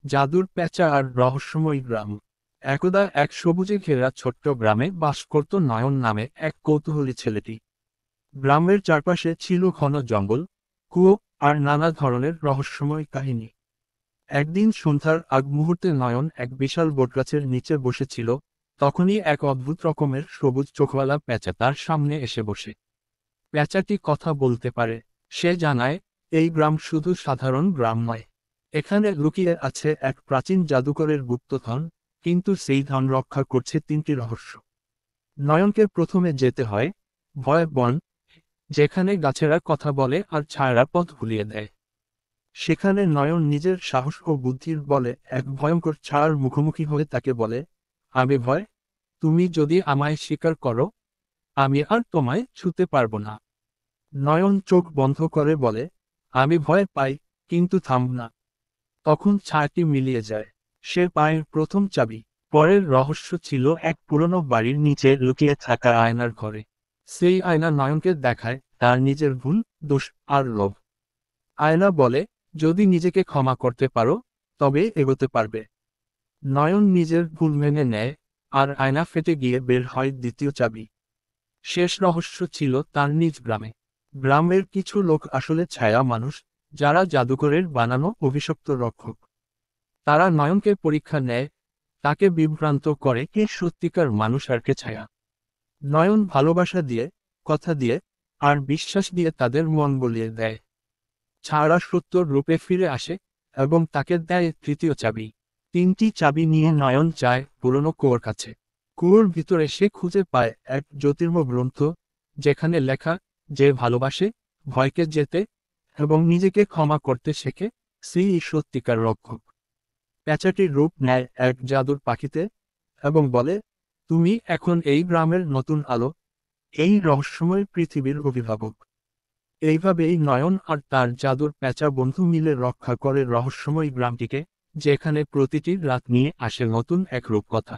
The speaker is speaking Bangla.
জাদুর পেঁচা আর রহস্যময় গ্রাম। একদা এক সবুজে ঘেরা ছোট্ট গ্রামে বাস করত নয়ন নামে এক কৌতূহলী ছেলেটি। গ্রামের চারপাশে ছিল ঘন জঙ্গল, কুয়ো আর নানা ধরনের রহস্যময় কাহিনী। একদিন সন্ধ্যার আগ মুহূর্তে নয়ন এক বিশাল বটগাছের নিচে বসেছিল। তখনই এক অদ্ভুত রকমের সবুজ চোখওয়ালা পেঁচা তার সামনে এসে বসে। পেঁচাটি কথা বলতে পারে। সে জানায়, এই গ্রাম শুধু সাধারণ গ্রাম নয়। এখানে লুকিয়ে আছে এক প্রাচীন জাদুকরের গুপ্তধন, কিন্তু সেই ধন রক্ষা করছে তিনটি রহস্য। নয়নকে প্রথমে যেতে হয় ভয় বন, যেখানে গাছেরা কথা বলে আর ছায়ারা পথ ভুলিয়ে দেয়। সেখানে নয়ন নিজের সাহস ও বুদ্ধির বলে এক ভয়ঙ্কর ছায়ার মুখোমুখি হয়ে তাকে বলে, আমি ভয়, তুমি যদি আমায় স্বীকার করো, আমি আর তোমায় ছুতে পারবো না। নয়ন চোখ বন্ধ করে বলে, আমি ভয় পাই, কিন্তু থামব না। তখন ছায়াটি মিলিয়ে যায়। সে পায়ের প্রথম চাবি। পরের রহস্য ছিল এক পুরনো বাড়ির নিচে লুকিয়ে থাকা আয়নার ঘরে। সেই আয়না নয়নকে দেখায় তার নিজের ভুল, দোষ আর লোভ। আয়না বলে, যদি নিজেকে ক্ষমা করতে পারো, তবে এগোতে পারবে। নয়ন নিজের ভুল মেনে নেয়, আর আয়না ফেটে গিয়ে বের হয় দ্বিতীয় চাবি। শেষ রহস্য ছিল তার নিজ গ্রামে। গ্রামের কিছু লোক আসলে ছায়া মানুষ, যারা জাদুকরের বানানো অভিশপ্ত রক্ষক। তারা নয়নকে পরীক্ষা নেয়, তাকে বিভ্রান্ত করে কে সত্যিকার মানুষ আর কে ছায়া। নয়ন ভালোবাসা দিয়ে, কথা দিয়ে আর বিশ্বাস দিয়ে তাদের মন বলিয়ে দেয়। ছাড়া সত্যর রূপে ফিরে আসে এবং তাকে দেয় তৃতীয় চাবি। তিনটি চাবি নিয়ে নয়ন যায় পুরনো কুয়োর কাছে। কুয়োর ভিতরে সে খুঁজে পায় এক জ্যোতির্ময় গ্রন্থ, যেখানে লেখা, যে ভালোবাসে, ভয়কে যেতে এবং নিজেকে ক্ষমা করতে শেখে, সেই সত্যিকার রক্ষক। পেঁচাটির রূপ নেয় এক জাদুর পাখিতে এবং বলে, তুমি এখন এই গ্রামের নতুন আলো, এই রহস্যময় পৃথিবীর অভিভাবক। এইভাবেই নয়ন আর তার জাদুর পেঁচা বন্ধু মিলে রক্ষা করে রহস্যময় গ্রামটিকে, যেখানে প্রতিটি রাত নিয়ে আসে নতুন এক রূপকথা।